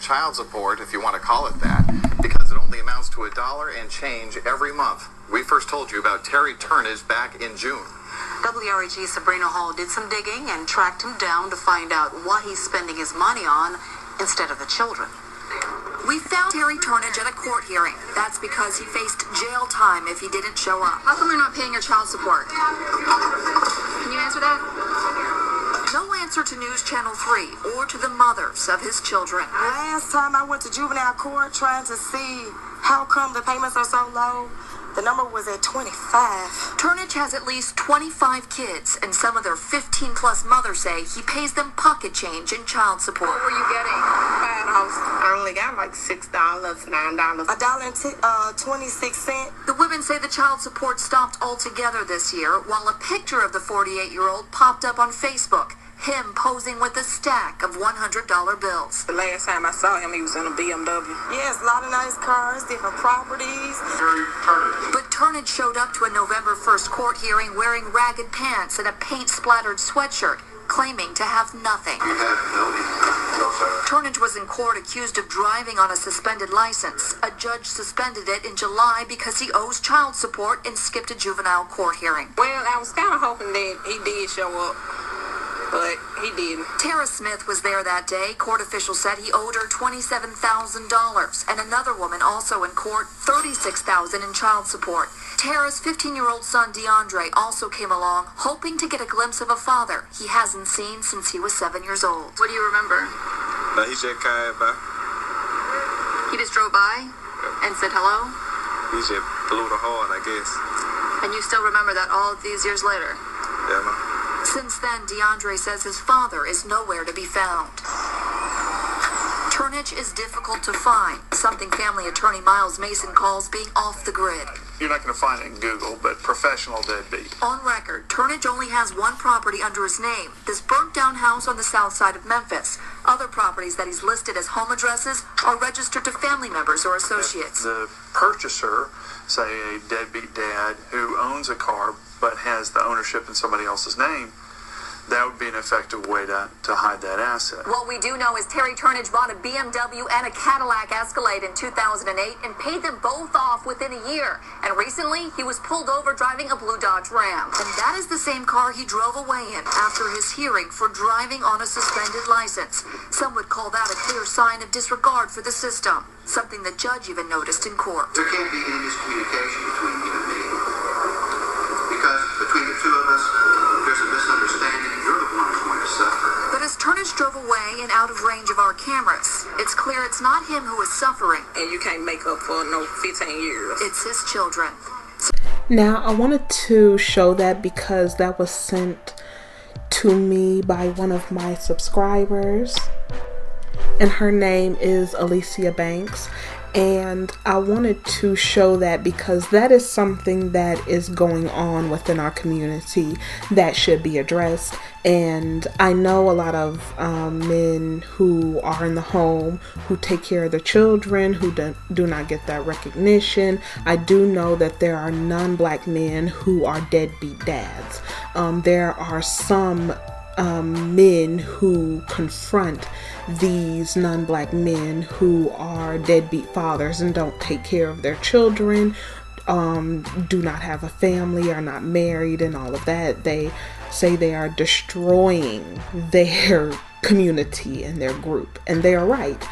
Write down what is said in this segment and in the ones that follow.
child support, if you want to call it that, because it only amounts to $1 and change every month. We first told you about Terry Turnage back in June. WREG's Sabrina Hall did some digging and tracked him down to find out what he's spending his money on instead of the children. We found Terry Turnage at a court hearing. That's because he faced jail time if he didn't show up. How come you're not paying your child support? Can you answer that? No answer to News Channel 3 or to the mothers of his children. Last time I went to juvenile court trying to see how come the payments are so low, the number was at 25. Turnage has at least 25 kids, and some of their 15-plus mothers say he pays them pocket change in child support. What were you getting? I only got like $6, $9. $1.26. The women say the child support stopped altogether this year, while a picture of the 48-year-old popped up on Facebook. Him posing with a stack of $100 bills. The last time I saw him, he was in a BMW. Yes, a lot of nice cars, different properties. But Turnage showed up to a November 1st court hearing wearing ragged pants and a paint-splattered sweatshirt, claiming to have nothing. You have no sir. Turnage was in court accused of driving on a suspended license. A judge suspended it in July because he owes child support and skipped a juvenile court hearing. Well, I was kind of hoping that he did show up, but he didn't. Tara Smith was there that day. Court officials said he owed her $27,000, and another woman also in court, $36,000 in child support. Tara's 15-year-old son, DeAndre, also came along, hoping to get a glimpse of a father he hasn't seen since he was 7 years old. What do you remember? He just came by. He just drove by and said hello? He just blew the horn, I guess. And you still remember that all of these years later? Yeah, man. Since then, DeAndre says his father is nowhere to be found. Turnage is difficult to find, something family attorney Miles Mason calls being off the grid. You're not going to find it in Google, but professional deadbeat. On record, Turnage only has one property under his name, this burnt-down house on the south side of Memphis. Other properties that he's listed as home addresses are registered to family members or associates. The purchaser, say a deadbeat dad who owns a car but has the ownership in somebody else's name, that would be an effective way to hide that asset. What we do know is Terry Turnage bought a BMW and a Cadillac Escalade in 2008 and paid them both off within a year. And recently, he was pulled over driving a blue Dodge Ram. And that is the same car he drove away in after his hearing for driving on a suspended license. Some would call that a clear sign of disregard for the system, something the judge even noticed in court. There can't be any miscommunication between you and me. Because between the two of us, there's a misunderstanding. You're the one who's going to suffer. But as Turnage drove away and out of range of our cameras, it's clear it's not him who is suffering. And you can't make up for no 15 years. It's his children. Now, I wanted to show that because that was sent to me by one of my subscribers. And her name is Alicia Banks. And I wanted to show that because that is something that is going on within our community that should be addressed. And I know a lot of men who are in the home, who take care of their children, who do not get that recognition. I do know that there are non-black men who are deadbeat dads. There are some men who confront these non-black men who are deadbeat fathers and don't take care of their children, do not have a family, are not married, and all of that. They say they are destroying their community and their group, and they are right.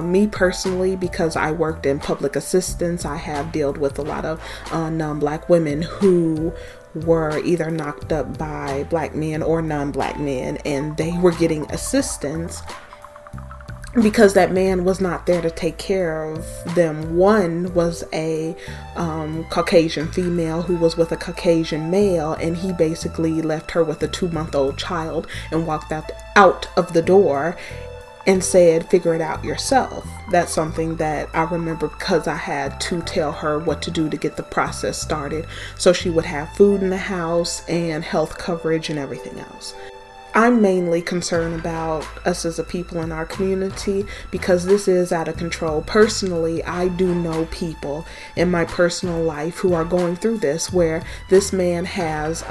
Me personally, because I worked in public assistance, I have dealt with a lot of non-black women who were either knocked up by black men or non-black men, and they were getting assistance because that man was not there to take care of them. One was a Caucasian female who was with a Caucasian male, and he basically left her with a 2-month-old child and walked out of the door and said, figure it out yourself. That's something that I remember because I had to tell her what to do to get the process started so she would have food in the house and health coverage and everything else. I'm mainly concerned about us as a people in our community because this is out of control. Personally, I do know people in my personal life who are going through this, where this man has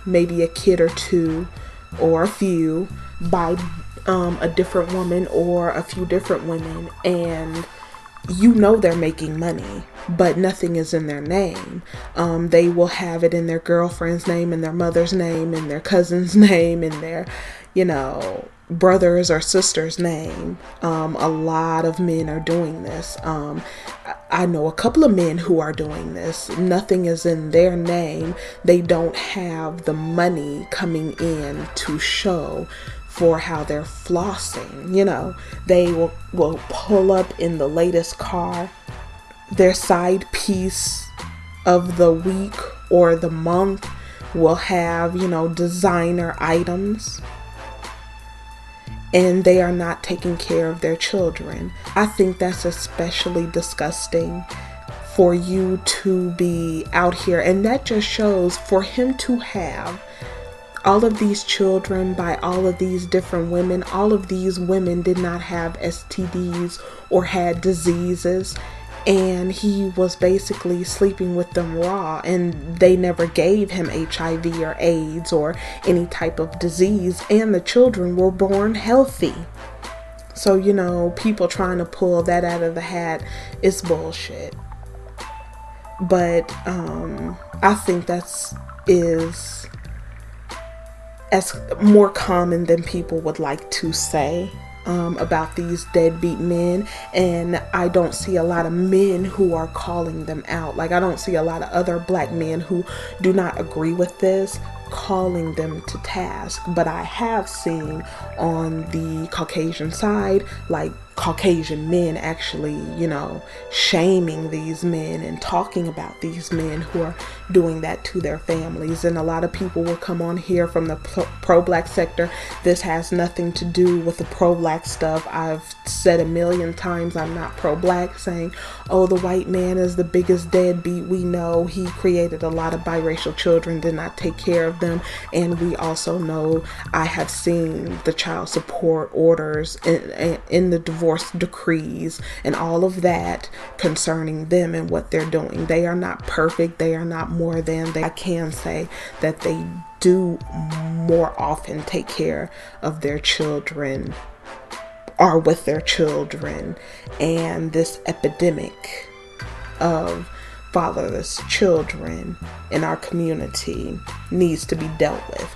maybe a kid or two or a few by a different woman or a few different women, and you know they're making money, but nothing is in their name. They will have it in their girlfriend's name, and their mother's name, and their cousin's name, and their, brother's or sister's name. A lot of men are doing this. I know a couple of men who are doing this. Nothing is in their name. They don't have the money coming in to show for how they're flossing. They will pull up in the latest car. Their side piece of the week or the month will have, designer items. And they are not taking care of their children. I think that's especially disgusting for you to be out here. And that just shows, for him to have all of these children by all of these different women, all of these women did not have STDs or had diseases. And he was basically sleeping with them raw, and they never gave him HIV or AIDS or any type of disease, and the children were born healthy. So, people trying to pull that out of the hat is bullshit. But I think is as more common than people would like to say. About these deadbeat men, and I don't see a lot of men who are calling them out. Like, I don't see a lot of other black men who do not agree with this calling them to task, but I have seen on the Caucasian side, like Caucasian men actually, shaming these men and talking about these men who are doing that to their families. And a lot of people will come on here from the pro-black sector. This has nothing to do with the pro-black stuff. I've said a million times I'm not pro-black, saying, oh, the white man is the biggest deadbeat we know. He created a lot of biracial children, did not take care of them. And we also know, I have seen the child support orders in the divorce decrees and all of that concerning them and what they're doing. They are not perfect. They are not more than. I can say that they do more often take care of their children, are with their children, and this epidemic of fatherless children in our community needs to be dealt with.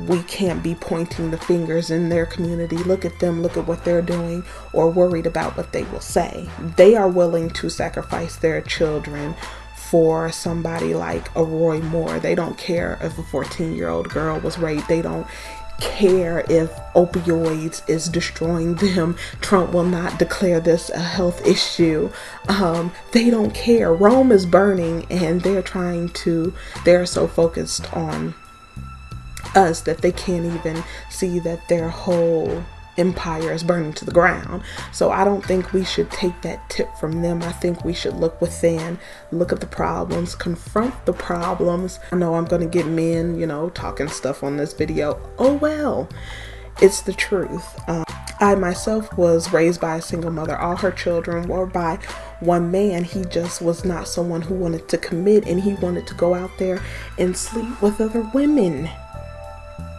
We can't be pointing the fingers in their community. Look at them, look at what they're doing, or worried about what they will say. They are willing to sacrifice their children for somebody like a Roy Moore. They don't care if a 14-year-old girl was raped. They don't care if opioids is destroying them. Trump will not declare this a health issue. They don't care. Rome is burning, and they're so focused on us that they can't even see that their whole empire is burning to the ground. So I don't think we should take that tip from them. I think we should look within, look at the problems, confront the problems. I know I'm going to get men, talking stuff on this video. Oh well, it's the truth. I myself was raised by a single mother. All her children were by one man. He just was not someone who wanted to commit, and he wanted to go out there and sleep with other women.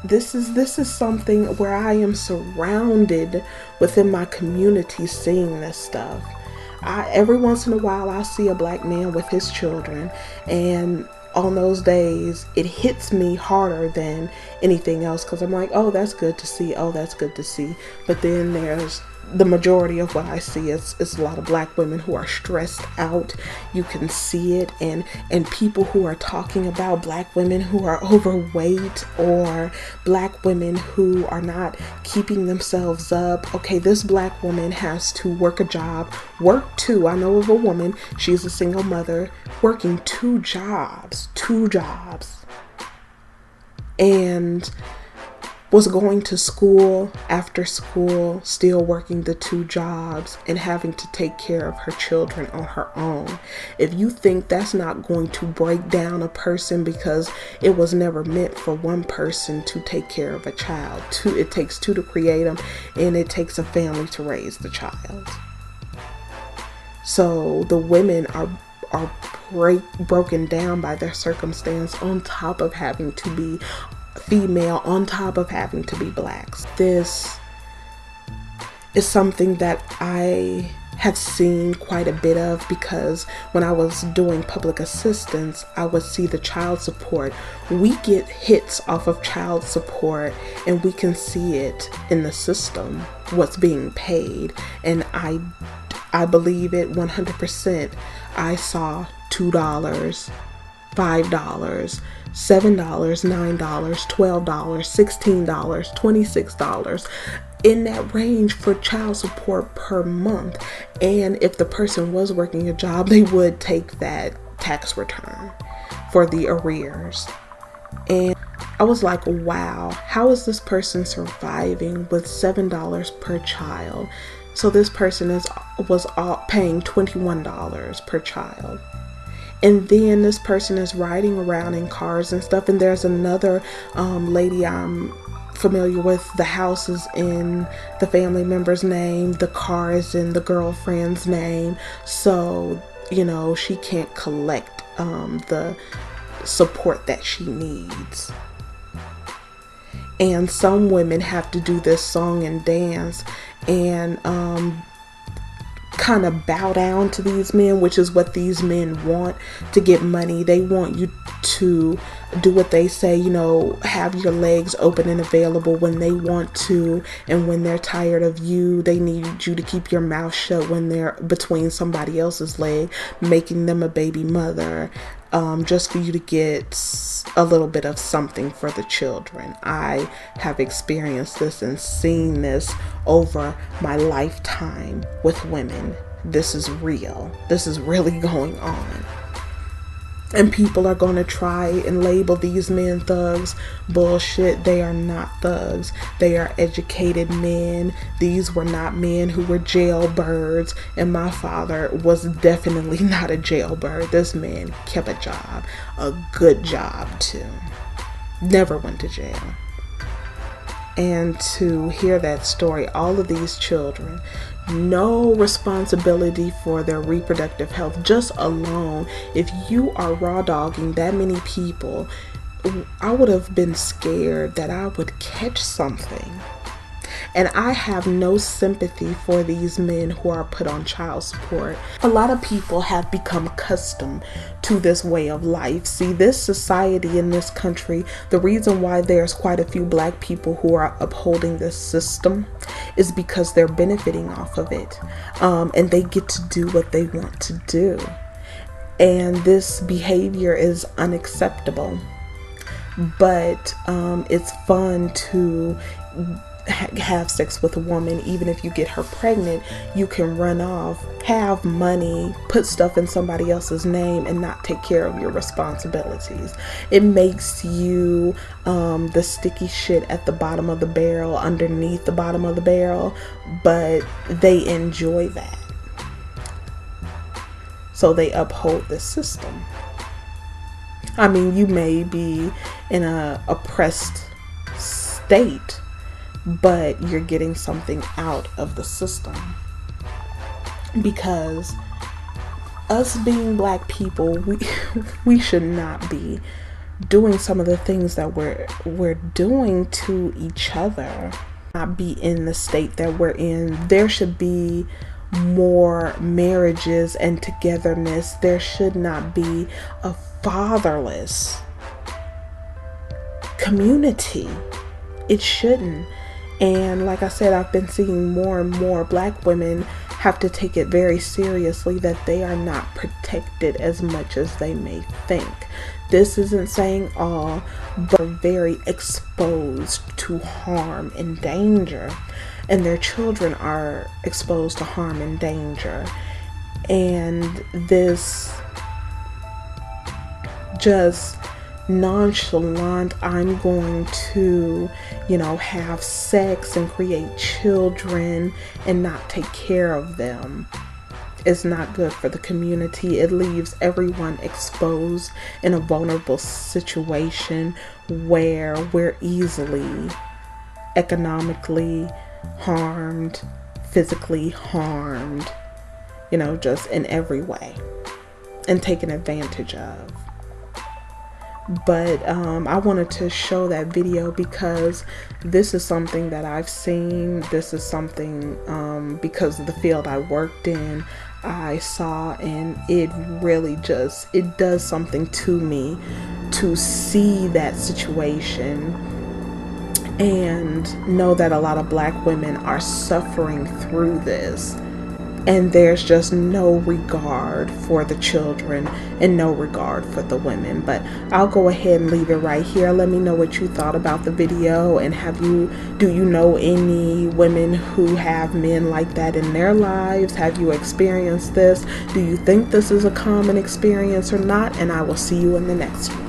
This is something where I am surrounded within my community seeing this stuff. Every once in a while I see a black man with his children, and on those days it hits me harder than anything else, because I'm like, oh, that's good to see, oh, that's good to see. But then there's the majority of what I see is a lot of black women who are stressed out. You can see it, and people who are talking about black women who are overweight, or black women who are not keeping themselves up. Okay, this black woman has to work a job, work two. I know of a woman, she's a single mother, working two jobs, and was going to school after school, still working the two jobs, and having to take care of her children on her own. If you think that's not going to break down a person, because it was never meant for one person to take care of a child. It takes two to create them, and it takes a family to raise the child. So the women are broken down by their circumstance, on top of having to be female on top of having to be black. This is something that I have seen quite a bit of, because when I was doing public assistance, I would see the child support. We get hits off of child support, and we can see it in the system, what's being paid. And I believe it 100%. I saw $2, $5, $7, $9, $12, $16, $26, in that range for child support per month. And if the person was working a job, they would take that tax return for the arrears. And I was like, wow, how is this person surviving with $7 per child? So this person was paying $21 per child. And then this person is riding around in cars and stuff. And there's another lady I'm familiar with. The house is in the family member's name. The car is in the girlfriend's name. So, you know, she can't collect the support that she needs. And some women have to do this song and dance and kind of bow down to these men, which is what these men want to get money. They want you to do what they say, you know, have your legs open and available when they want to, and when they're tired of you, they need you to keep your mouth shut when they're between somebody else's leg, making them a baby mother, just for you to get a little bit of something for the children. I have experienced this and seen this over my lifetime with women. This is real. This is really going on. And people are going to try and label these men thugs. Bullshit. They are not thugs. They are educated men. These were not men who were jailbirds. And my father was definitely not a jailbird. This man kept a job. A good job, too. Never went to jail. And to hear that story, all of these children, no responsibility for their reproductive health. Just alone, if you are raw dogging that many people, I would have been scared that I would catch something. And I have no sympathy for these men who are put on child support. A lot of people have become accustomed to this way of life. See, this society in this country, the reason why there's quite a few black people who are upholding this system is because they're benefiting off of it. And they get to do what they want to do. And this behavior is unacceptable. But it's fun to have sex with a woman. Even if you get her pregnant, you can run off, have money, put stuff in somebody else's name, and not take care of your responsibilities. It makes you the sticky shit at the bottom of the barrel, underneath the bottom of the barrel, but they enjoy that. So they uphold this system. I mean, you may be in a oppressed state, but you're getting something out of the system. Because us being black people, we should not be doing some of the things that we're doing to each other. Not be in the state that we're in. There should be more marriages and togetherness. There should not be a fatherless community. It shouldn't. And like I said, I've been seeing more and more black women have to take it very seriously that they are not protected as much as they may think. This isn't saying all, but very exposed to harm and danger. And their children are exposed to harm and danger. And this just nonchalant, I'm going to, have sex and create children and not take care of them, is not good for the community. It leaves everyone exposed in a vulnerable situation where we're easily economically harmed, physically harmed, just in every way, and taken advantage of. but I wanted to show that video because this is something that I've seen. This is something because of the field I worked in, I saw, and it really just, it does something to me to see that situation and know that a lot of Black women are suffering through this, and there's just no regard for the children and no regard for the women. But I'll go ahead and leave it right here. Let me know what you thought about the video, and do you know any women who have men like that in their lives? Have you experienced this? Do you think this is a common experience or not? And I will see you in the next one.